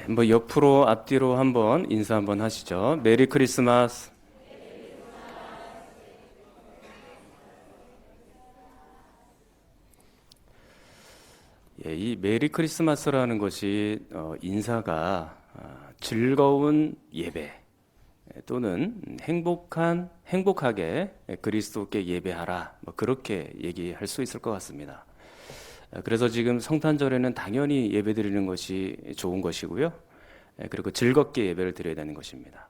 뭐 옆으로 앞뒤로 한번 인사 한번 하시죠. 메리 크리스마스. 이 메리 크리스마스라는 것이 인사가 즐거운 예배 또는 행복하게 그리스도께 예배하라, 뭐 그렇게 얘기할 수 있을 것 같습니다. 그래서 지금 성탄절에는 당연히 예배드리는 것이 좋은 것이고요. 그리고 즐겁게 예배를 드려야 되는 것입니다.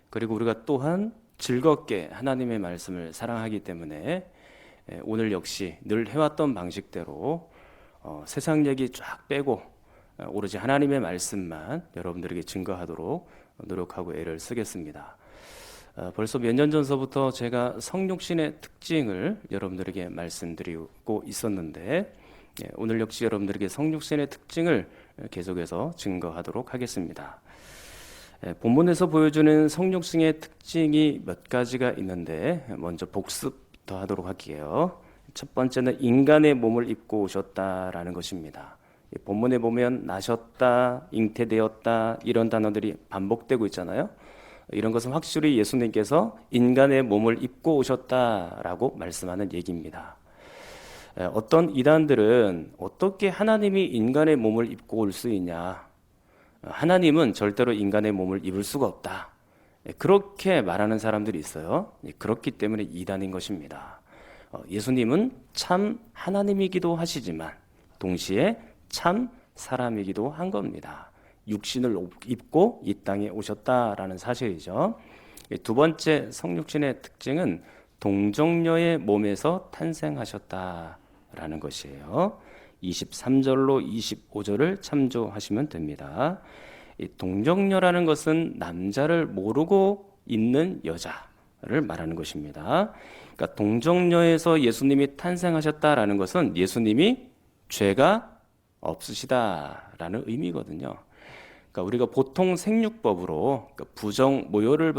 그리고 우리가 또한 즐겁게 하나님의 말씀을 사랑하기 때문에 오늘 역시 늘 해왔던 방식대로 세상 얘기 쫙 빼고 오로지 하나님의 말씀만 여러분들에게 증거하도록 노력하고 애를 쓰겠습니다. 벌써 몇 년 전서부터 제가 성육신의 특징을 여러분들에게 말씀드리고 있었는데 오늘 역시 여러분들에게 성육신의 특징을 계속해서 증거하도록 하겠습니다. 본문에서 보여주는 성육신의 특징이 몇 가지가 있는데 먼저 복습부터 하도록 할게요. 첫 번째는 인간의 몸을 입고 오셨다라는 것입니다. 본문에 보면 나셨다, 잉태되었다 이런 단어들이 반복되고 있잖아요. 이런 것은 확실히 예수님께서 인간의 몸을 입고 오셨다라고 말씀하는 얘기입니다. 어떤 이단들은 어떻게 하나님이 인간의 몸을 입고 올 수 있냐, 하나님은 절대로 인간의 몸을 입을 수가 없다, 그렇게 말하는 사람들이 있어요. 그렇기 때문에 이단인 것입니다. 예수님은 참 하나님이기도 하시지만 동시에 참 사람이기도 한 겁니다. 육신을 입고 이 땅에 오셨다라는 사실이죠. 두 번째 성육신의 특징은 동정녀의 몸에서 탄생하셨다라는 것이에요. 23절로 25절을 참조하시면 됩니다. 이 동정녀라는 것은 남자를 모르고 있는 여자를 말하는 것입니다. 그러니까 동정녀에서 예수님이 탄생하셨다라는 것은 예수님이 죄가 없으시다라는 의미거든요. 그러니까 우리가 보통 생육법으로 부정 모혈을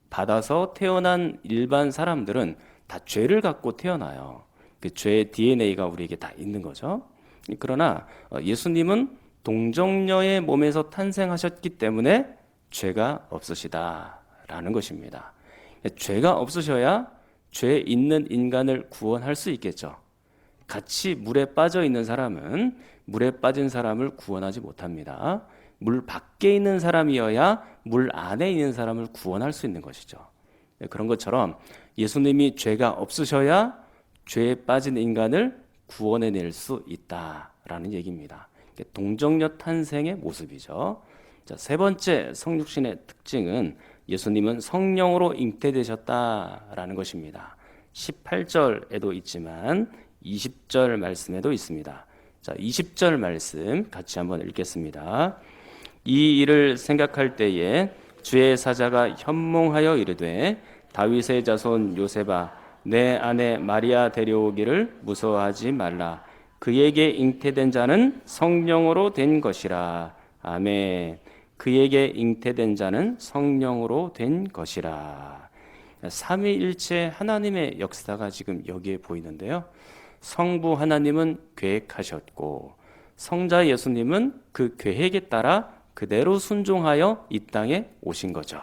받아서 태어난 일반 사람들은 다 죄를 갖고 태어나요. 그 죄의 DNA가 우리에게 다 있는 거죠. 그러나 예수님은 동정녀의 몸에서 탄생하셨기 때문에 죄가 없으시다라는 것입니다. 죄가 없으셔야 죄 있는 인간을 구원할 수 있겠죠. 같이 물에 빠져 있는 사람은 물에 빠진 사람을 구원하지 못합니다. 물 밖에 있는 사람이어야 물 안에 있는 사람을 구원할 수 있는 것이죠. 그런 것처럼 예수님이 죄가 없으셔야 죄에 빠진 인간을 구원해낼 수 있다라는 얘기입니다. 동정녀 탄생의 모습이죠. 자, 세 번째 성육신의 특징은 예수님은 성령으로 잉태되셨다라는 것입니다. 18절에도 있지만 20절 말씀에도 있습니다. 자, 20절 말씀 같이 한번 읽겠습니다. 이 일을 생각할 때에 주의 사자가 현몽하여 이르되 다윗의 자손 요셉아 내 아내 마리아 데려오기를 무서워하지 말라. 그에게 잉태된 자는 성령으로 된 것이라. 아멘. 그에게 잉태된 자는 성령으로 된 것이라. 삼위일체 하나님의 역사가 지금 여기에 보이는데요. 성부 하나님은 계획하셨고 성자 예수님은 그 계획에 따라 그대로 순종하여 이 땅에 오신 거죠.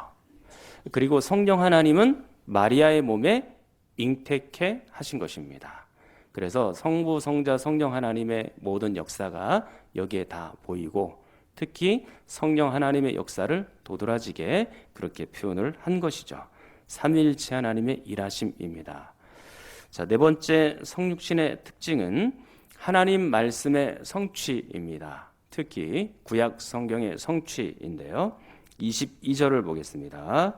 그리고 성령 하나님은 마리아의 몸에 잉태케 하신 것입니다. 그래서 성부, 성자, 성령 하나님의 모든 역사가 여기에 다 보이고 특히 성령 하나님의 역사를 도드라지게 그렇게 표현을 한 것이죠. 삼위일체 하나님의 일하심입니다. 자, 네 번째 성육신의 특징은 하나님 말씀의 성취입니다. 특히 구약 성경의 성취인데요. 22절을 보겠습니다.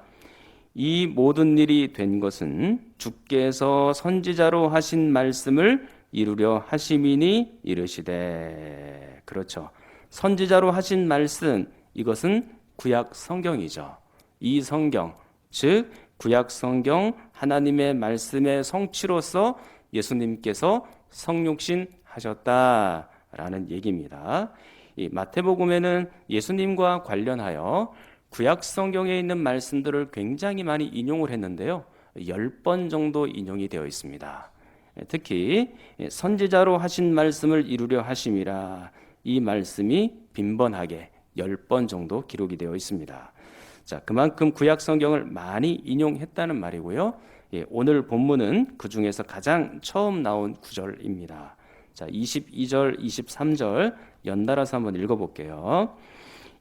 이 모든 일이 된 것은 주께서 선지자로 하신 말씀을 이루려 하심이니 이르시되. 그렇죠. 선지자로 하신 말씀, 이것은 구약 성경이죠. 이 성경, 즉 구약 성경 하나님의 말씀의 성취로서 예수님께서 성육신 하셨다라는 얘기입니다. 이 마태복음에는 예수님과 관련하여 구약 성경에 있는 말씀들을 굉장히 많이 인용을 했는데요. 10번 정도 인용이 되어 있습니다. 특히 선지자로 하신 말씀을 이루려 하심이라, 이 말씀이 빈번하게 10번 정도 기록이 되어 있습니다. 자, 그만큼 구약 성경을 많이 인용했다는 말이고요. 예, 오늘 본문은 그 중에서 가장 처음 나온 구절입니다. 자, 22절, 23절 연달아서 한번 읽어볼게요.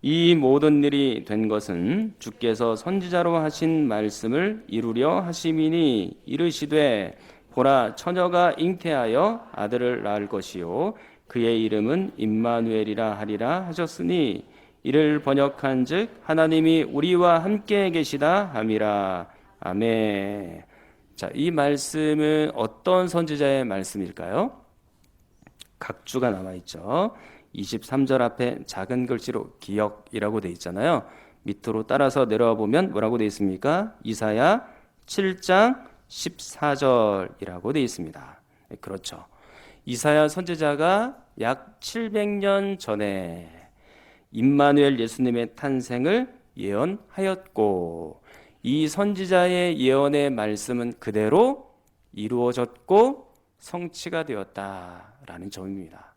이 모든 일이 된 것은 주께서 선지자로 하신 말씀을 이루려 하심이니 이르시되 보라 처녀가 잉태하여 아들을 낳을 것이요 그의 이름은 임마누엘이라 하리라 하셨으니 이를 번역한즉 하나님이 우리와 함께 계시다 함이라. 아멘. 자, 이 말씀은 어떤 선지자의 말씀일까요? 각주가 남아 있죠. 23절 앞에 작은 글씨로 기억이라고 돼 있잖아요. 밑으로 따라서 내려와 보면 뭐라고 돼 있습니까? 이사야 7장 14절이라고 돼 있습니다. 네, 그렇죠. 이사야 선지자가 약 700년 전에 임마누엘 예수님의 탄생을 예언하였고 이 선지자의 예언의 말씀은 그대로 이루어졌고 성취가 되었다라는 점입니다.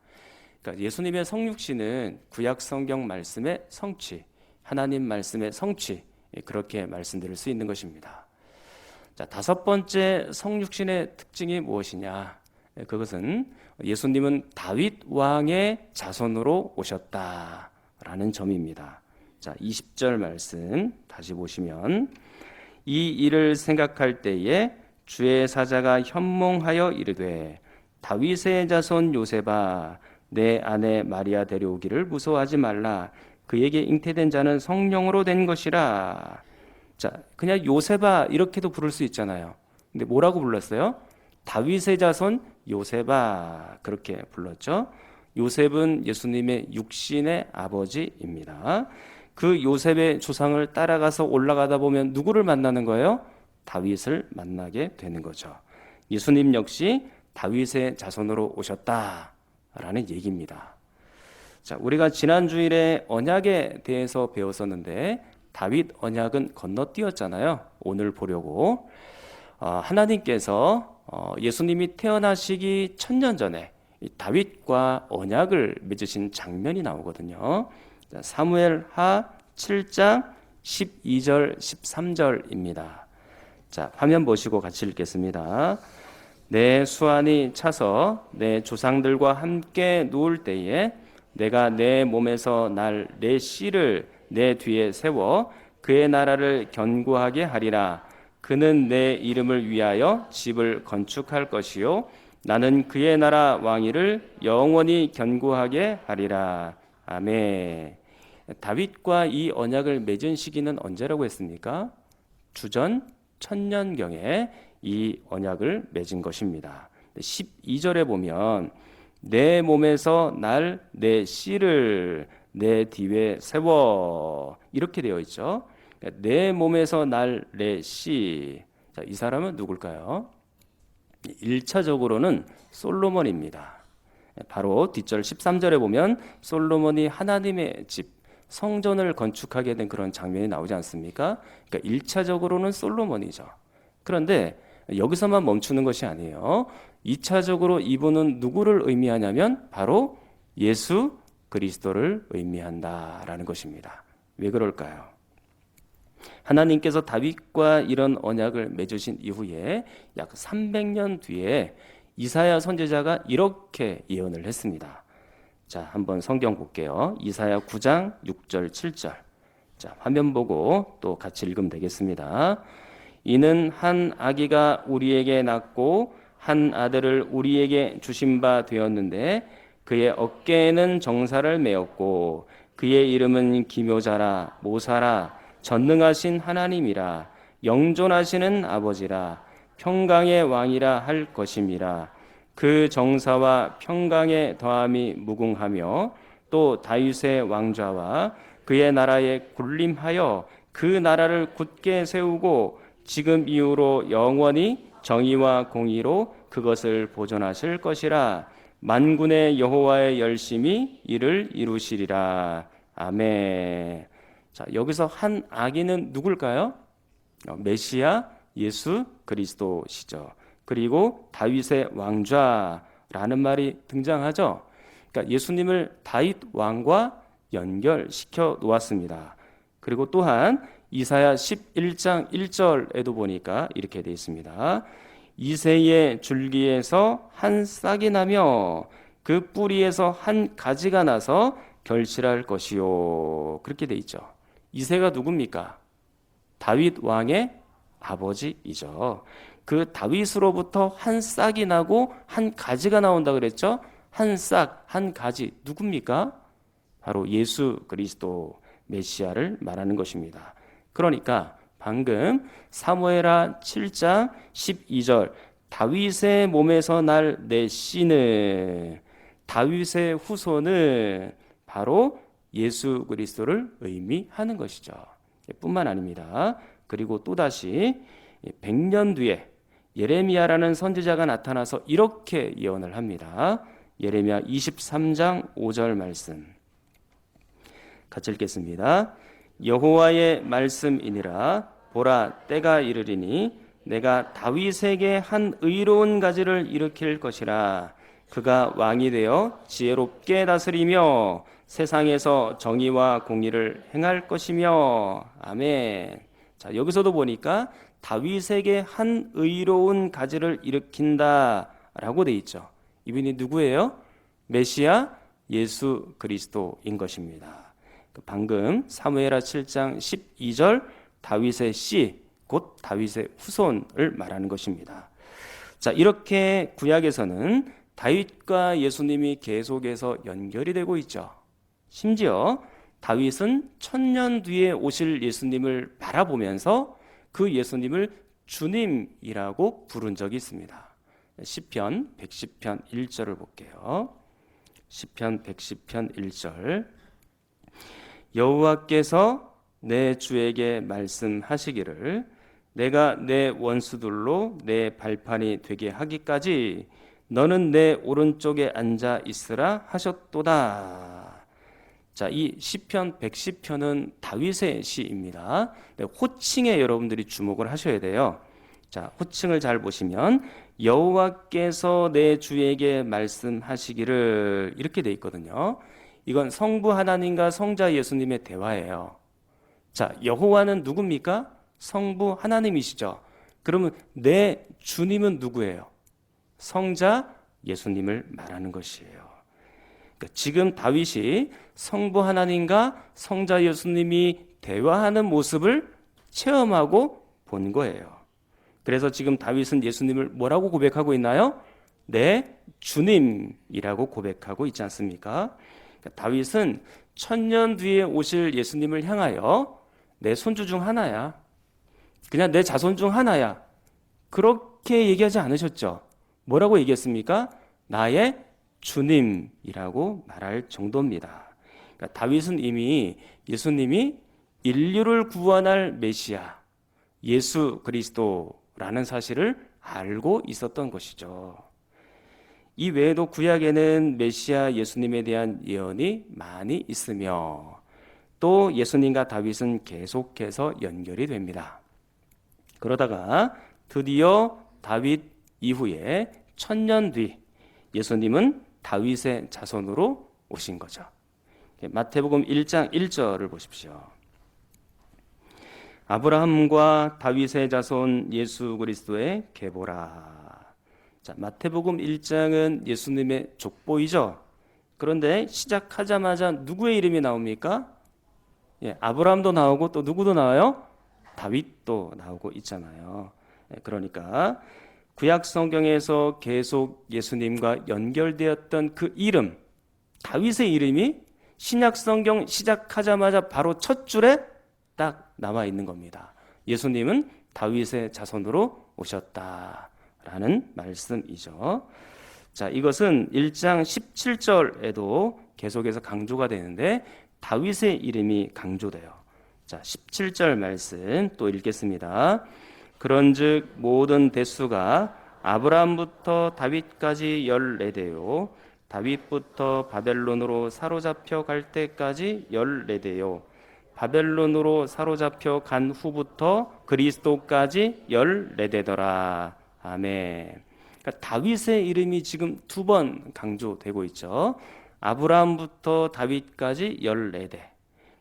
그러니까 예수님의 성육신은 구약 성경 말씀의 성취, 하나님 말씀의 성취, 그렇게 말씀드릴 수 있는 것입니다. 자, 다섯 번째 성육신의 특징이 무엇이냐? 그것은 예수님은 다윗 왕의 자손으로 오셨다라는 점입니다. 자, 20절 말씀 다시 보시면 이 일을 생각할 때에 주의 사자가 현몽하여 이르되 다윗의 자손 요셉아 내 아내 마리아 데려오기를 무서워하지 말라 그에게 잉태된 자는 성령으로 된 것이라. 자, 그냥 요셉아 이렇게도 부를 수 있잖아요. 근데 뭐라고 불렀어요? 다윗의 자손 요셉아 그렇게 불렀죠. 요셉은 예수님의 육신의 아버지입니다. 그 요셉의 조상을 따라가서 올라가다 보면 누구를 만나는 거예요? 다윗을 만나게 되는 거죠. 예수님 역시 다윗의 자손으로 오셨다라는 얘기입니다. 자, 우리가 지난 주일에 언약에 대해서 배웠었는데 다윗 언약은 건너뛰었잖아요. 오늘 보려고 하나님께서 예수님이 태어나시기 1000년 전에 다윗과 언약을 맺으신 장면이 나오거든요. 사무엘하 7장 12절 13절입니다. 자, 화면 보시고 같이 읽겠습니다. 내 수완이 차서 내 조상들과 함께 누울 때에 내가 내 몸에서 날 내 씨를 내 뒤에 세워 그의 나라를 견고하게 하리라. 그는 내 이름을 위하여 집을 건축할 것이요 나는 그의 나라 왕위를 영원히 견고하게 하리라. 아멘. 다윗과 이 언약을 맺은 시기는 언제라고 했습니까? 주전 1000년경에 이 언약을 맺은 것입니다. 12절에 보면 내 몸에서 날 내 씨를 내 뒤에 세워 이렇게 되어 있죠. 내 몸에서 날 내 씨. 자, 이 사람은 누굴까요? 1차적으로는 솔로몬입니다. 바로 뒷절 13절에 보면 솔로몬이 하나님의 집 성전을 건축하게 된 그런 장면이 나오지 않습니까? 그러니까 1차적으로는 솔로몬이죠. 그런데 여기서만 멈추는 것이 아니에요. 2차적으로 이분은 누구를 의미하냐면 바로 예수 그리스도를 의미한다라는 것입니다. 왜 그럴까요? 하나님께서 다윗과 이런 언약을 맺으신 이후에 약 300년 뒤에 이사야 선지자가 이렇게 예언을 했습니다. 자, 한번 성경 볼게요. 이사야 9장 6절 7절. 자, 화면 보고 또 같이 읽으면 되겠습니다. 이는 한 아기가 우리에게 낳고 한 아들을 우리에게 주신 바 되었는데 그의 어깨에는 정사를 메었고 그의 이름은 기묘자라 모사라 전능하신 하나님이라 영존하시는 아버지라 평강의 왕이라 할 것임이라. 그 정사와 평강의 더함이 무궁하며 또 다윗의 왕좌와 그의 나라에 군림하여 그 나라를 굳게 세우고 지금 이후로 영원히 정의와 공의로 그것을 보존하실 것이라. 만군의 여호와의 열심히 이를 이루시리라. 아멘. 자, 여기서 한 아기는 누굴까요? 메시아 예수 그리스도시죠. 그리고 다윗의 왕좌라는 말이 등장하죠. 그러니까 예수님을 다윗 왕과 연결시켜 놓았습니다. 그리고 또한 이사야 11장 1절에도 보니까 이렇게 되어 있습니다. 이새의 줄기에서 한 싹이 나며 그 뿌리에서 한 가지가 나서 결실할 것이요. 그렇게 되어 있죠. 이새가 누굽니까? 다윗 왕의 아버지이죠. 그 다윗으로부터 한 싹이 나고 한 가지가 나온다 그랬죠. 한 싹, 한 가지 누굽니까? 바로 예수 그리스도 메시아를 말하는 것입니다. 그러니까 방금 사무엘하 7장 12절 다윗의 몸에서 날 내 씨는, 다윗의 후손은 바로 예수 그리스도를 의미하는 것이죠. 뿐만 아닙니다. 그리고 또다시 100년 뒤에 예레미야라는 선지자가 나타나서 이렇게 예언을 합니다. 예레미야 23장 5절 말씀 같이 읽겠습니다. 여호와의 말씀이니라. 보라, 때가 이르리니 내가 다윗에게 한 의로운 가지를 일으킬 것이라. 그가 왕이 되어 지혜롭게 다스리며 세상에서 정의와 공의를 행할 것이며. 아멘. 자, 여기서도 보니까 다윗에게 한 의로운 가지를 일으킨다라고 돼 있죠. 이분이 누구예요? 메시아 예수 그리스도인 것입니다. 방금 사무엘하 7장 12절 다윗의 씨, 곧 다윗의 후손을 말하는 것입니다. 자, 이렇게 구약에서는 다윗과 예수님이 계속해서 연결이 되고 있죠. 심지어 다윗은 1000년 뒤에 오실 예수님을 바라보면서 그 예수님을 주님이라고 부른 적이 있습니다. 시편 110편 1절을 볼게요. 시편 110편 1절 여호와께서 내 주에게 말씀하시기를 내가 내 원수들로 내 발판이 되게 하기까지 너는 내 오른쪽에 앉아 있으라 하셨도다. 자, 이 시편 110편은 다윗의 시입니다. 호칭에 여러분들이 주목을 하셔야 돼요. 자, 호칭을 잘 보시면 여호와께서 내 주에게 말씀하시기를 이렇게 돼 있거든요. 이건 성부 하나님과 성자 예수님의 대화예요. 자, 여호와는 누굽니까? 성부 하나님이시죠. 그러면 내 주님은 누구예요? 성자 예수님을 말하는 것이에요. 그러니까 지금 다윗이 성부 하나님과 성자 예수님이 대화하는 모습을 체험하고 본 거예요. 그래서 지금 다윗은 예수님을 뭐라고 고백하고 있나요? 내 주님이라고 고백하고 있지 않습니까? 그러니까 다윗은 1000년 뒤에 오실 예수님을 향하여 내 손주 중 하나야, 그냥 내 자손 중 하나야, 그렇게 얘기하지 않으셨죠? 뭐라고 얘기했습니까? 나의 주님이라고 말할 정도입니다. 그러니까 다윗은 이미 예수님이 인류를 구원할 메시아 예수 그리스도라는 사실을 알고 있었던 것이죠. 이 외에도 구약에는 메시아 예수님에 대한 예언이 많이 있으며 또 예수님과 다윗은 계속해서 연결이 됩니다. 그러다가 드디어 다윗 이후에 1000년 뒤 예수님은 다윗의 자손으로 오신 거죠. 마태복음 1장 1절을 보십시오. 아브라함과 다윗의 자손 예수 그리스도의 계보라. 자, 마태복음 1장은 예수님의 족보이죠. 그런데 시작하자마자 누구의 이름이 나옵니까? 아브라함도 나오고 또 누구도 나와요? 다윗도 나오고 있잖아요. 그러니까 구약 성경에서 계속 예수님과 연결되었던 그 이름, 다윗의 이름이 신약 성경 시작하자마자 바로 첫 줄에 딱 남아 있는 겁니다. 예수님은 다윗의 자손으로 오셨다라는 말씀이죠. 자, 이것은 1장 17절에도 계속해서 강조가 되는데 다윗의 이름이 강조돼요. 자, 17절 말씀 또 읽겠습니다. 그런즉 모든 대수가 아브라함부터 다윗까지 14대요 다윗부터 바벨론으로 사로잡혀 갈 때까지 14대요 바벨론으로 사로잡혀 간 후부터 그리스도까지 14대더라. 아멘. 그러니까 다윗의 이름이 지금 2번 강조되고 있죠. 아브라함부터 다윗까지 14대,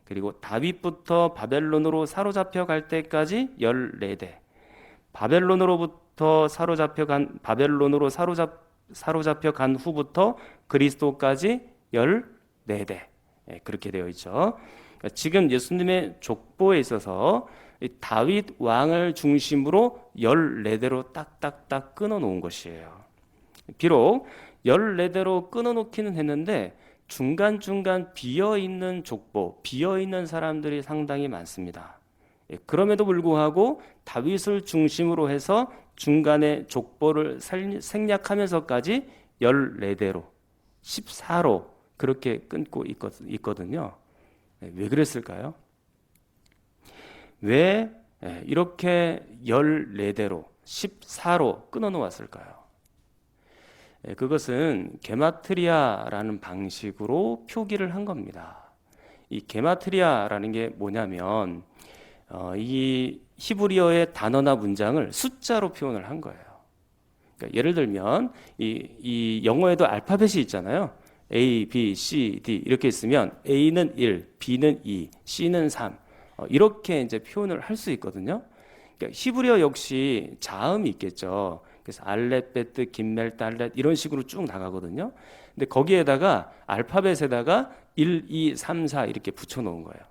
그리고 다윗부터 바벨론으로 사로잡혀 갈 때까지 14대, 바벨론으로 사로잡혀 간 후부터 그리스도까지 14대. 그렇게 되어 있죠. 지금 예수님의 족보에 있어서 이 다윗 왕을 중심으로 14대로 딱딱딱 끊어 놓은 것이에요. 비록 14대로 끊어 놓기는 했는데 중간중간 비어있는 족보, 비어있는 사람들이 상당히 많습니다. 그럼에도 불구하고 다윗을 중심으로 해서 중간에 족보를 생략하면서까지 14대로 14로 그렇게 끊고 있거든요. 왜 그랬을까요? 왜 이렇게 14대로 14로 끊어 놓았을까요? 그것은 게마트리아라는 방식으로 표기를 한 겁니다. 이 게마트리아라는 게 뭐냐면 이 히브리어의 단어나 문장을 숫자로 표현을 한 거예요. 그러니까 예를 들면 이 영어에도 알파벳이 있잖아요. A, B, C, D 이렇게 있으면 A는 1, B는 2, C는 3 이렇게 이제 표현을 할 수 있거든요. 그러니까 히브리어 역시 자음이 있겠죠. 그래서 알렛, 베트, 김멜, 달렛 이런 식으로 쭉 나가거든요. 근데 거기에다가 알파벳에다가 1, 2, 3, 4 이렇게 붙여 놓은 거예요.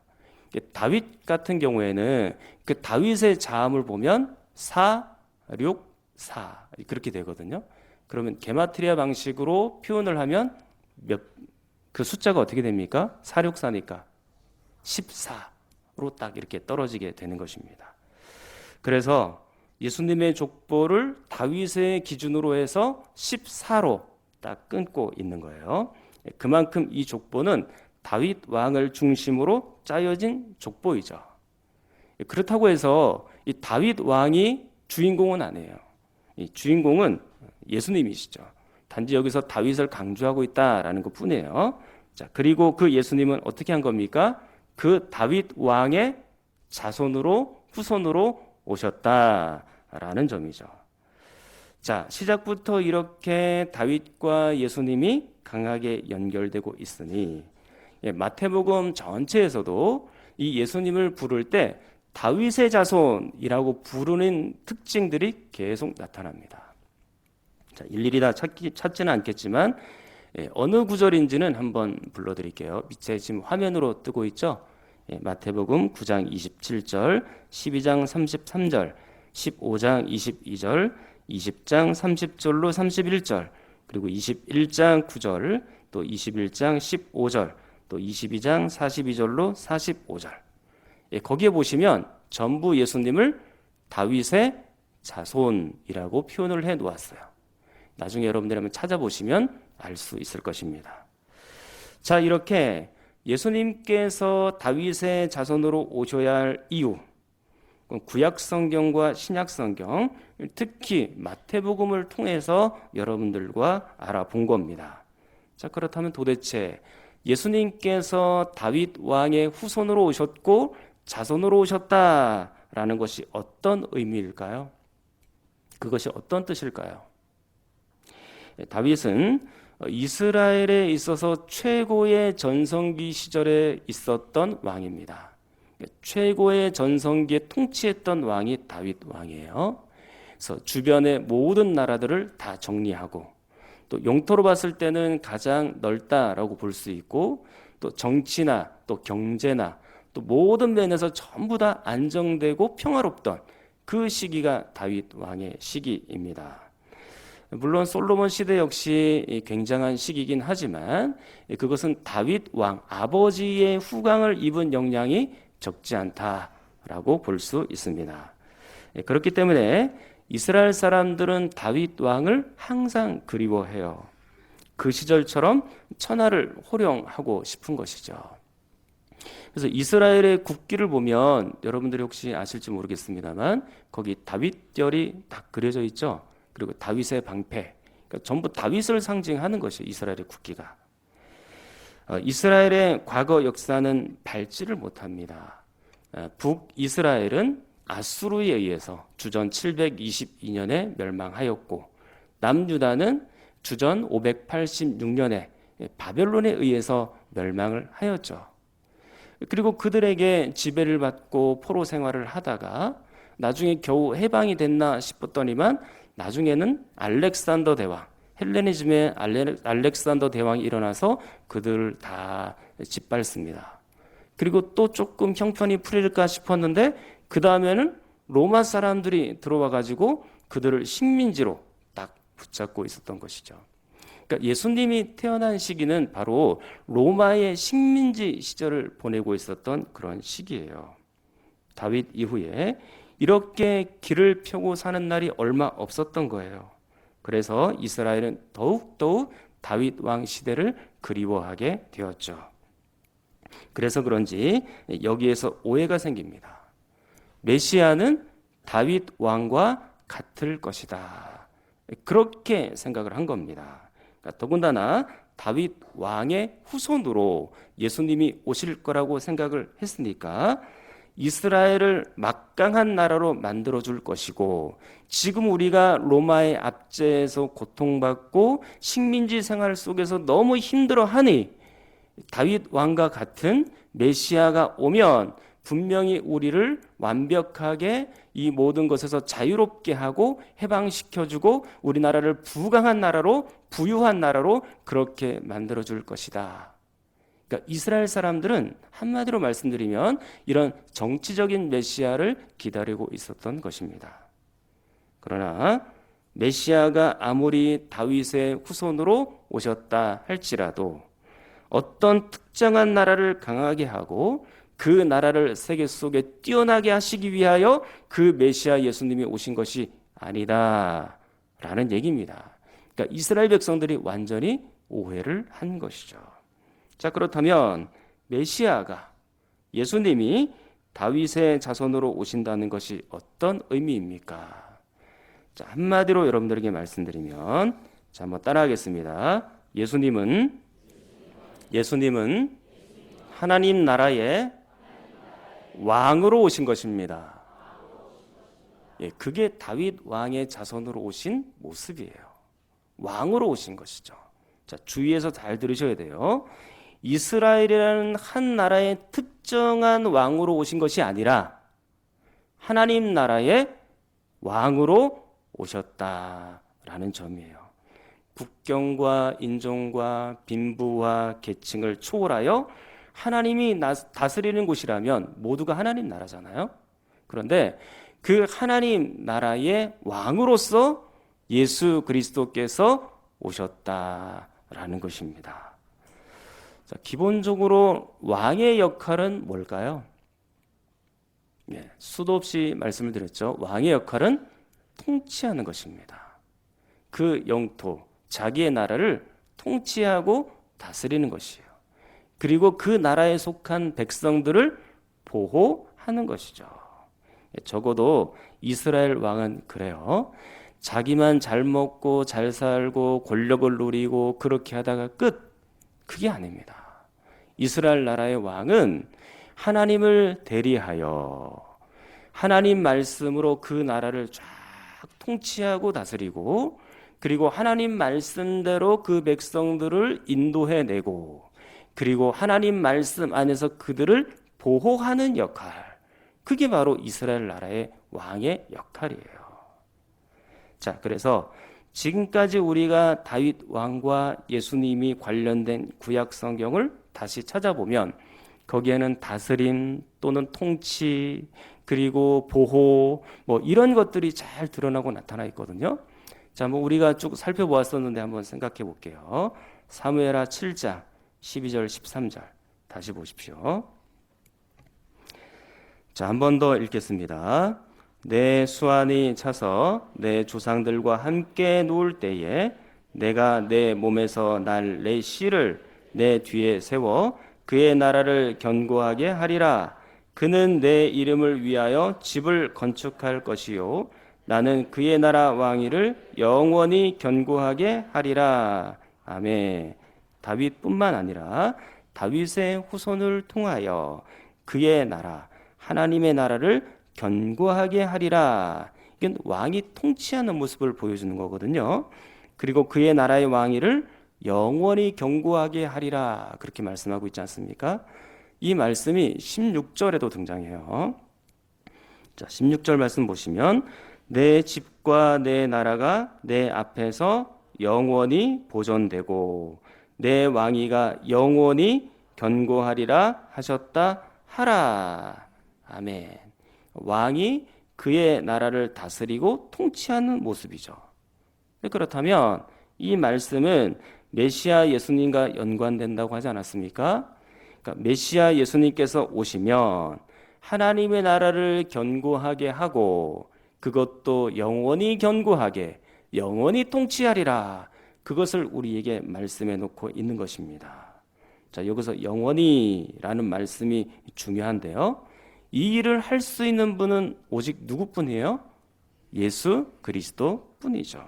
다윗 같은 경우에는 그 다윗의 자음을 보면 4, 6, 4 그렇게 되거든요. 그러면 게마트리아 방식으로 표현을 하면 그 숫자가 어떻게 됩니까? 4, 6, 4니까 14로 딱 이렇게 떨어지게 되는 것입니다. 그래서 예수님의 족보를 다윗의 기준으로 해서 14로 딱 끊고 있는 거예요. 그만큼 이 족보는 다윗 왕을 중심으로 짜여진 족보이죠. 그렇다고 해서 이 다윗 왕이 주인공은 아니에요. 이 주인공은 예수님이시죠. 단지 여기서 다윗을 강조하고 있다라는 것 뿐이에요. 자, 그리고 그 예수님은 어떻게 한 겁니까? 그 다윗 왕의 자손으로 후손으로 오셨다라는 점이죠. 자, 시작부터 이렇게 다윗과 예수님이 강하게 연결되고 있으니 마태복음 전체에서도 이 예수님을 부를 때 다윗의 자손이라고 부르는 특징들이 계속 나타납니다. 자, 일일이 다 찾지는 않겠지만 어느 구절인지는 한번 불러드릴게요. 밑에 지금 화면으로 뜨고 있죠. 마태복음 9장 27절, 12장 33절, 15장 22절, 20장 30절로 31절, 그리고 21장 9절, 또 21장 15절, 또 22장 42절로 45절. 거기에 보시면 전부 예수님을 다윗의 자손이라고 표현을 해 놓았어요. 나중에 여러분들이 한번 찾아보시면 알 수 있을 것입니다. 자, 이렇게 예수님께서 다윗의 자손으로 오셔야 할 이유, 구약 성경과 신약 성경, 특히 마태복음을 통해서 여러분들과 알아본 겁니다. 자, 그렇다면 도대체 예수님께서 다윗 왕의 후손으로 오셨고 자손으로 오셨다라는 것이 어떤 의미일까요? 그것이 어떤 뜻일까요? 다윗은 이스라엘에 있어서 최고의 전성기 시절에 있었던 왕입니다. 최고의 전성기에 통치했던 왕이 다윗 왕이에요. 그래서 주변의 모든 나라들을 다 정리하고, 또 영토로 봤을 때는 가장 넓다라고 볼 수 있고, 또 정치나 또 경제나 또 모든 면에서 전부 다 안정되고 평화롭던 그 시기가 다윗 왕의 시기입니다. 물론 솔로몬 시대 역시 굉장한 시기이긴 하지만 그것은 다윗 왕 아버지의 후광을 입은 영향이 적지 않다라고 볼 수 있습니다. 그렇기 때문에 이스라엘 사람들은 다윗 왕을 항상 그리워해요. 그 시절처럼 천하를 호령하고 싶은 것이죠. 그래서 이스라엘의 국기를 보면 여러분들이 혹시 아실지 모르겠습니다만 거기 다윗별이 딱 그려져 있죠. 그리고 다윗의 방패, 그러니까 전부 다윗을 상징하는 것이 이스라엘의 국기가. 이스라엘의 과거 역사는 밟지를 못합니다. 북이스라엘은 아수르에 의해서 주전 722년에 멸망하였고, 남유다는 주전 586년에 바벨론에 의해서 멸망을 하였죠. 그리고 그들에게 지배를 받고 포로 생활을 하다가 나중에 겨우 해방이 됐나 싶었더니만 나중에는 알렉산더 대왕, 헬레니즘의 알렉산더 대왕이 일어나서 그들을 다 짓밟습니다. 그리고 또 조금 형편이 풀릴까 싶었는데 그 다음에는 로마 사람들이 들어와 가지고 그들을 식민지로 딱 붙잡고 있었던 것이죠. 그러니까 예수님이 태어난 시기는 바로 로마의 식민지 시절을 보내고 있었던 그런 시기예요. 다윗 이후에 이렇게 길을 펴고 사는 날이 얼마 없었던 거예요. 그래서 이스라엘은 더욱더욱 다윗 왕 시대를 그리워하게 되었죠. 그래서 그런지 여기에서 오해가 생깁니다. 메시아는 다윗 왕과 같을 것이다. 그렇게 생각을 한 겁니다. 그러니까 더군다나 다윗 왕의 후손으로 예수님이 오실 거라고 생각을 했으니까 이스라엘을 막강한 나라로 만들어 줄 것이고, 지금 우리가 로마의 압제에서 고통받고 식민지 생활 속에서 너무 힘들어하니 다윗 왕과 같은 메시아가 오면 분명히 우리를 완벽하게 이 모든 것에서 자유롭게 하고 해방시켜주고 우리나라를 부강한 나라로, 부유한 나라로 그렇게 만들어줄 것이다. 그러니까 이스라엘 사람들은 한마디로 말씀드리면 이런 정치적인 메시아를 기다리고 있었던 것입니다. 그러나 메시아가 아무리 다윗의 후손으로 오셨다 할지라도 어떤 특정한 나라를 강하게 하고 그 나라를 세계 속에 뛰어나게 하시기 위하여 그 메시아 예수님이 오신 것이 아니다 라는 얘기입니다. 그러니까 이스라엘 백성들이 완전히 오해를 한 것이죠. 자, 그렇다면 메시아가, 예수님이 다윗의 자손으로 오신다는 것이 어떤 의미입니까? 자, 한마디로 여러분들에게 말씀드리면, 자, 한번 따라하겠습니다. 예수님은 하나님 나라의 왕으로 오신 것입니다. 예, 그게 다윗 왕의 자손으로 오신 모습이에요. 왕으로 오신 것이죠. 자, 주의해서 잘 들으셔야 돼요. 이스라엘이라는 한 나라의 특정한 왕으로 오신 것이 아니라 하나님 나라의 왕으로 오셨다라는 점이에요. 국경과 인종과 빈부와 계층을 초월하여 하나님이 다스리는 곳이라면 모두가 하나님 나라잖아요. 그런데 그 하나님 나라의 왕으로서 예수 그리스도께서 오셨다라는 것입니다. 자, 기본적으로 왕의 역할은 뭘까요? 네, 수도 없이 말씀을 드렸죠. 왕의 역할은 통치하는 것입니다. 그 영토, 자기의 나라를 통치하고 다스리는 것이에요. 그리고 그 나라에 속한 백성들을 보호하는 것이죠. 적어도 이스라엘 왕은 그래요. 자기만 잘 먹고 잘 살고 권력을 누리고 그렇게 하다가 끝. 그게 아닙니다. 이스라엘 나라의 왕은 하나님을 대리하여 하나님 말씀으로 그 나라를 쫙 통치하고 다스리고, 그리고 하나님 말씀대로 그 백성들을 인도해내고, 그리고 하나님 말씀 안에서 그들을 보호하는 역할, 그게 바로 이스라엘 나라의 왕의 역할이에요. 자, 그래서 지금까지 우리가 다윗 왕과 예수님이 관련된 구약 성경을 다시 찾아보면 거기에는 다스림 또는 통치 그리고 보호 뭐 이런 것들이 잘 드러나고 나타나 있거든요. 자, 뭐 우리가 쭉 살펴보았었는데 한번 생각해 볼게요. 사무엘하 7장 12절 13절 다시 보십시오. 자, 한 번 더 읽겠습니다. 내 수완이 차서 내 조상들과 함께 누울 때에 내가 내 몸에서 날 내 씨를 내 뒤에 세워 그의 나라를 견고하게 하리라. 그는 내 이름을 위하여 집을 건축할 것이요 나는 그의 나라 왕위를 영원히 견고하게 하리라. 아멘. 다윗뿐만 아니라 다윗의 후손을 통하여 그의 나라, 하나님의 나라를 견고하게 하리라. 이건 왕이 통치하는 모습을 보여주는 거거든요. 그리고 그의 나라의 왕위를 영원히 견고하게 하리라 그렇게 말씀하고 있지 않습니까? 이 말씀이 16절에도 등장해요. 자, 16절 말씀 보시면 내 집과 내 나라가 내 앞에서 영원히 보존되고 내 왕위가 영원히 견고하리라 하셨다 하라. 아멘. 왕이 그의 나라를 다스리고 통치하는 모습이죠. 그렇다면 이 말씀은 메시아 예수님과 연관된다고 하지 않았습니까? 그러니까 메시아 예수님께서 오시면 하나님의 나라를 견고하게 하고 그것도 영원히 견고하게 영원히 통치하리라. 그것을 우리에게 말씀해 놓고 있는 것입니다. 자, 여기서 영원히라는 말씀이 중요한데요. 이 일을 할 수 있는 분은 오직 누구뿐이에요? 예수 그리스도 뿐이죠.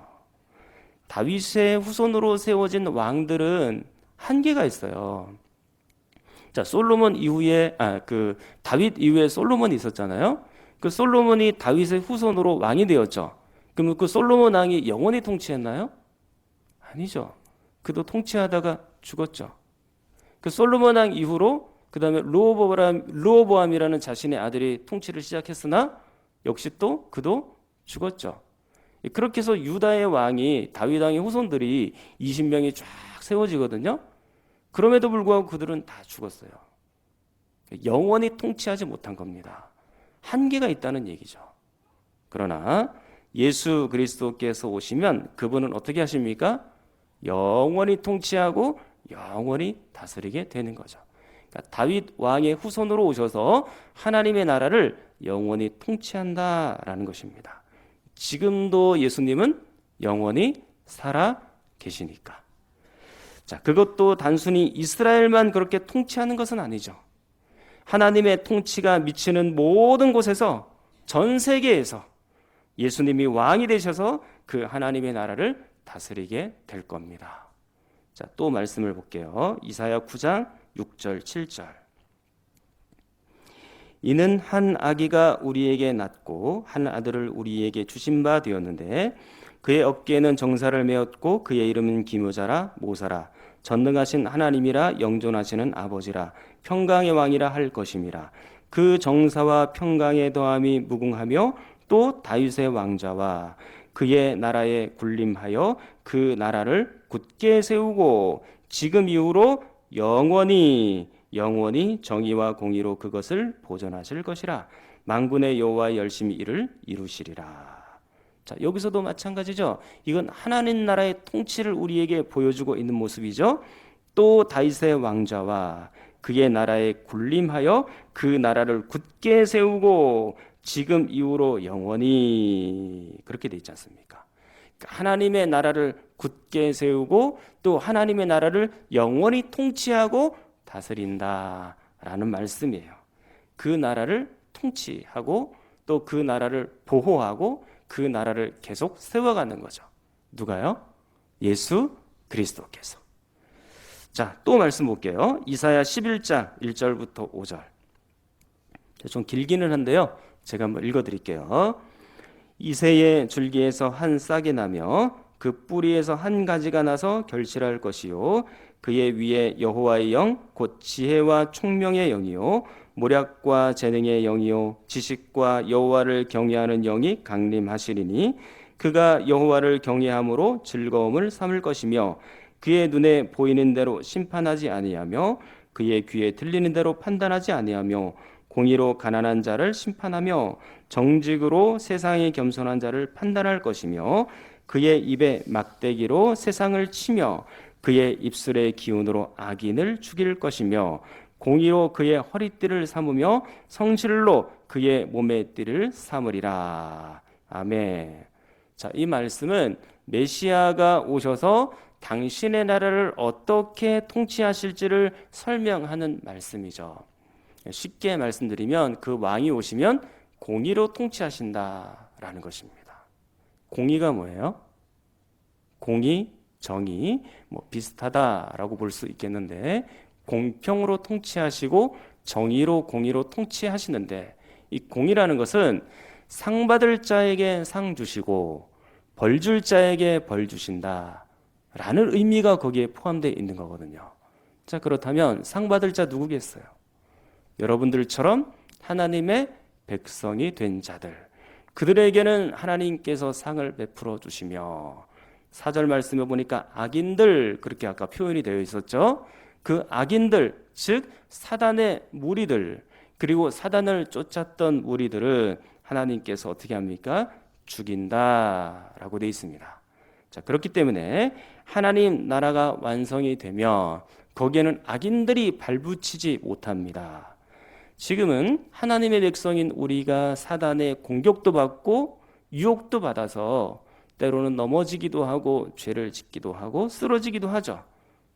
다윗의 후손으로 세워진 왕들은 한계가 있어요. 자, 솔로몬 이후에 다윗 이후에 솔로몬이 있었잖아요. 그 솔로몬이 다윗의 후손으로 왕이 되었죠. 그럼 그 솔로몬 왕이 영원히 통치했나요? 아니죠. 그도 통치하다가 죽었죠. 그 솔로몬 왕 이후로 그다음에 르호보암이라는 자신의 아들이 통치를 시작했으나 역시 또 그도 죽었죠. 그렇게 해서 유다의 왕이 다윗 왕의 후손들이 20명이 쫙 세워지거든요. 그럼에도 불구하고 그들은 다 죽었어요. 영원히 통치하지 못한 겁니다. 한계가 있다는 얘기죠. 그러나 예수 그리스도께서 오시면 그분은 어떻게 하십니까? 영원히 통치하고 영원히 다스리게 되는 거죠. 그러니까 다윗 왕의 후손으로 오셔서 하나님의 나라를 영원히 통치한다라는 것입니다. 지금도 예수님은 영원히 살아 계시니까. 자, 그것도 단순히 이스라엘만 그렇게 통치하는 것은 아니죠. 하나님의 통치가 미치는 모든 곳에서 전 세계에서 예수님이 왕이 되셔서 그 하나님의 나라를 다스리게 될 겁니다. 자, 또 말씀을 볼게요. 이사야 9장 6절 7절. 이는 한 아기가 우리에게 낳고 한 아들을 우리에게 주신 바 되었는데 그의 어깨에는 정사를 메었고 그의 이름은 기묘자라 모사라 전능하신 하나님이라 영존하시는 아버지라 평강의 왕이라 할 것임이라. 그 정사와 평강의 더함이 무궁하며 또 다윗의 왕자와 그의 나라에 군림하여 그 나라를 굳게 세우고 지금 이후로 영원히 정의와 공의로 그것을 보존하실 것이라. 만군의 여호와의 열심히 이를 이루시리라. 자, 여기서도 마찬가지죠. 이건 하나님 나라의 통치를 우리에게 보여주고 있는 모습이죠. 또 다윗의 왕자와 그의 나라에 군림하여 그 나라를 굳게 세우고 지금 이후로 영원히 그렇게 돼 있지 않습니까? 하나님의 나라를 굳게 세우고 또 하나님의 나라를 영원히 통치하고 다스린다라는 말씀이에요. 그 나라를 통치하고 또 그 나라를 보호하고 그 나라를 계속 세워가는 거죠. 누가요? 예수 그리스도께서. 자, 또 말씀 볼게요. 이사야 11장 1절부터 5절. 좀 길기는 한데요. 제가 한번 읽어드릴게요. 이새의 줄기에서 한 싹이 나며 그 뿌리에서 한 가지가 나서 결실할 것이요 그의 위에 여호와의 영 곧 지혜와 총명의 영이요 모략과 재능의 영이요 지식과 여호와를 경외하는 영이 강림하시리니 그가 여호와를 경외함으로 즐거움을 삼을 것이며 그의 눈에 보이는 대로 심판하지 아니하며 그의 귀에 들리는 대로 판단하지 아니하며 공의로 가난한 자를 심판하며 정직으로 세상에 겸손한 자를 판단할 것이며 그의 입에 막대기로 세상을 치며 그의 입술의 기운으로 악인을 죽일 것이며 공의로 그의 허리띠를 삼으며 성실로 그의 몸의 띠를 삼으리라. 아멘. 자, 이 말씀은 메시아가 오셔서 당신의 나라를 어떻게 통치하실지를 설명하는 말씀이죠. 쉽게 말씀드리면 그 왕이 오시면 공의로 통치하신다라는 것입니다. 공의가 뭐예요? 공의, 정의, 비슷하다라고 볼 수 있겠는데 공평으로 통치하시고 정의로 공의로 통치하시는데 이 공의라는 것은 상 받을 자에게 상 주시고 벌 줄 자에게 벌 주신다 라는 의미가 거기에 포함되어 있는 거거든요. 자, 그렇다면 상 받을 자 누구겠어요? 여러분들처럼 하나님의 백성이 된 자들, 그들에게는 하나님께서 상을 베풀어 주시며, 4절 말씀에 보니까 악인들, 그렇게 아까 표현이 되어 있었죠. 그 악인들, 즉 사단의 무리들, 그리고 사단을 쫓았던 무리들은 하나님께서 어떻게 합니까? 죽인다라고 되어 있습니다. 자, 그렇기 때문에 하나님 나라가 완성이 되면 거기에는 악인들이 발붙이지 못합니다. 지금은 하나님의 백성인 우리가 사단의 공격도 받고 유혹도 받아서 때로는 넘어지기도 하고 죄를 짓기도 하고 쓰러지기도 하죠.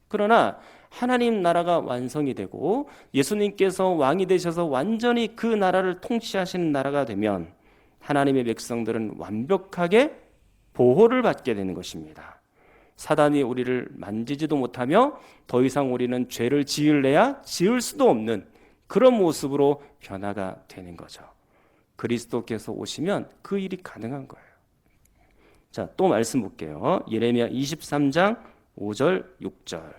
그러나 하나님 나라가 완성이 되고 예수님께서 왕이 되셔서 완전히 그 나라를 통치하시는 나라가 되면 하나님의 백성들은 완벽하게 보호를 받게 되는 것입니다. 사단이 우리를 만지지도 못하며 더 이상 우리는 죄를 지을래야 지을 수도 없는 그런 모습으로 변화가 되는 거죠. 그리스도께서 오시면 그 일이 가능한 거예요. 자, 또 말씀 볼게요. 예레미야 23장 5절 6절.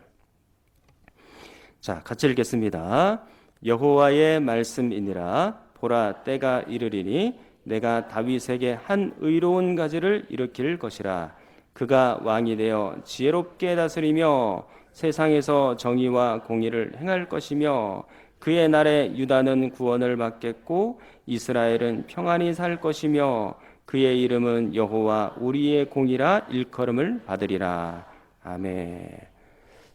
자, 같이 읽겠습니다. 여호와의 말씀이니라. 보라, 때가 이르리니 내가 다윗에게 한 의로운 가지를 일으킬 것이라. 그가 왕이 되어 지혜롭게 다스리며 세상에서 정의와 공의를 행할 것이며 그의 날에 유다는 구원을 받겠고 이스라엘은 평안히 살 것이며 그의 이름은 여호와 우리의 공이라 일컬음을 받으리라. 아멘.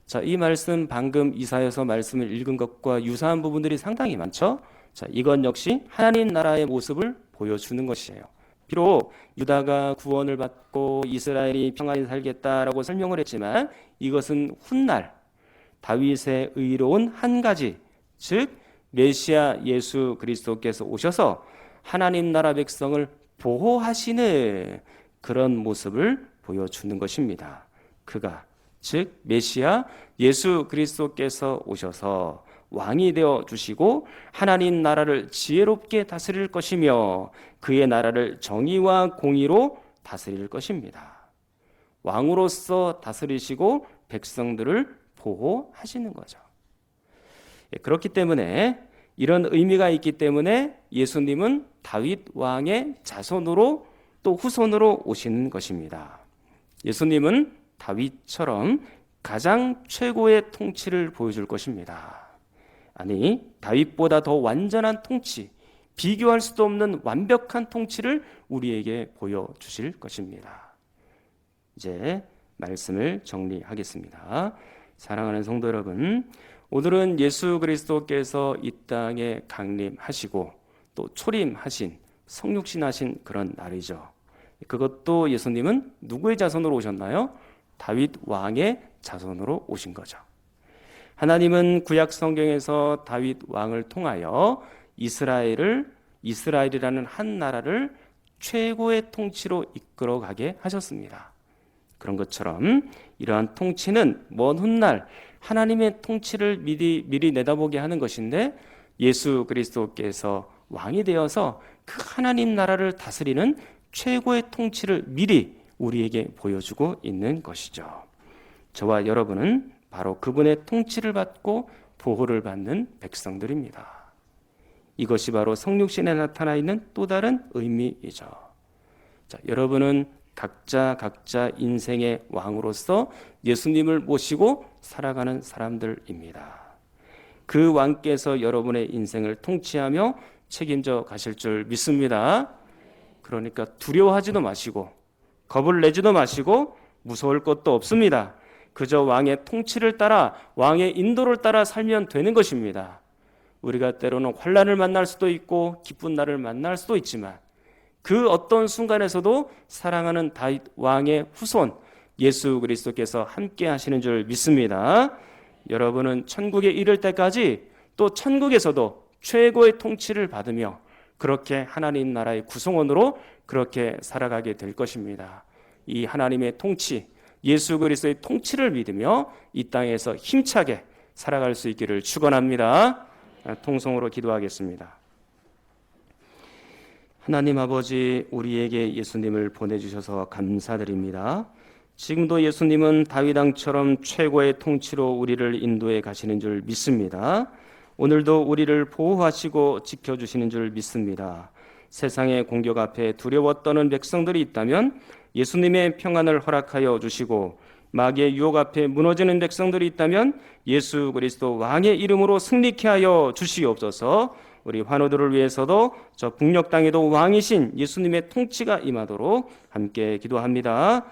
자, 이 말씀 방금 이사야서 말씀을 읽은 것과 유사한 부분들이 상당히 많죠. 자, 이건 역시 하나님 나라의 모습을 보여주는 것이에요. 비록 유다가 구원을 받고 이스라엘이 평안히 살겠다라고 설명을 했지만 이것은 훗날 다윗의 의로운 한 가지, 즉 메시아 예수 그리스도께서 오셔서 하나님 나라 백성을 보호하시는 그런 모습을 보여주는 것입니다. 그가 즉 메시아 예수 그리스도께서 오셔서 왕이 되어 주시고 하나님 나라를 지혜롭게 다스릴 것이며 그의 나라를 정의와 공의로 다스릴 것입니다. 왕으로서 다스리시고 백성들을 보호하시는 거죠. 그렇기 때문에 이런 의미가 있기 때문에 예수님은 다윗 왕의 자손으로 또 후손으로 오시는 것입니다. 예수님은 다윗처럼 가장 최고의 통치를 보여줄 것입니다. 아니, 다윗보다 더 완전한 통치, 비교할 수도 없는 완벽한 통치를 우리에게 보여주실 것입니다. 이제 말씀을 정리하겠습니다. 사랑하는 성도 여러분, 오늘은 예수 그리스도께서 이 땅에 강림하시고 또 초림하신, 성육신하신 그런 날이죠. 그것도 예수님은 누구의 자손으로 오셨나요? 다윗 왕의 자손으로 오신 거죠. 하나님은 구약 성경에서 다윗 왕을 통하여 이스라엘이라는 한 나라를 최고의 통치로 이끌어가게 하셨습니다. 그런 것처럼 이러한 통치는 먼 훗날 하나님의 통치를 미리 내다보게 하는 것인데 예수 그리스도께서 왕이 되어서 그 하나님 나라를 다스리는 최고의 통치를 미리 우리에게 보여주고 있는 것이죠. 저와 여러분은 바로 그분의 통치를 받고 보호를 받는 백성들입니다. 이것이 바로 성육신에 나타나 있는 또 다른 의미이죠. 자, 여러분은 각자 인생의 왕으로서 예수님을 모시고 살아가는 사람들입니다. 그 왕께서 여러분의 인생을 통치하며 책임져 가실 줄 믿습니다. 그러니까 두려워하지도 마시고 겁을 내지도 마시고 무서울 것도 없습니다. 그저 왕의 통치를 따라 왕의 인도를 따라 살면 되는 것입니다. 우리가 때로는 환난을 만날 수도 있고 기쁜 날을 만날 수도 있지만 그 어떤 순간에서도 사랑하는 다윗 왕의 후손 예수 그리스도께서 함께 하시는 줄 믿습니다. 여러분은 천국에 이를 때까지 또 천국에서도 최고의 통치를 받으며 그렇게 하나님 나라의 구성원으로 그렇게 살아가게 될 것입니다. 이 하나님의 통치, 예수 그리스도의 통치를 믿으며 이 땅에서 힘차게 살아갈 수 있기를 축원합니다. 통성으로 기도하겠습니다. 하나님 아버지, 우리에게 예수님을 보내주셔서 감사드립니다. 지금도 예수님은 다윗 왕처럼 최고의 통치로 우리를 인도해 가시는 줄 믿습니다. 오늘도 우리를 보호하시고 지켜주시는 줄 믿습니다. 세상의 공격 앞에 두려워 떠는 백성들이 있다면 예수님의 평안을 허락하여 주시고, 마귀의 유혹 앞에 무너지는 백성들이 있다면 예수 그리스도 왕의 이름으로 승리케 하여 주시옵소서. 우리 환우들을 위해서도 저 북녘 땅에도 왕이신 예수님의 통치가 임하도록 함께 기도합니다.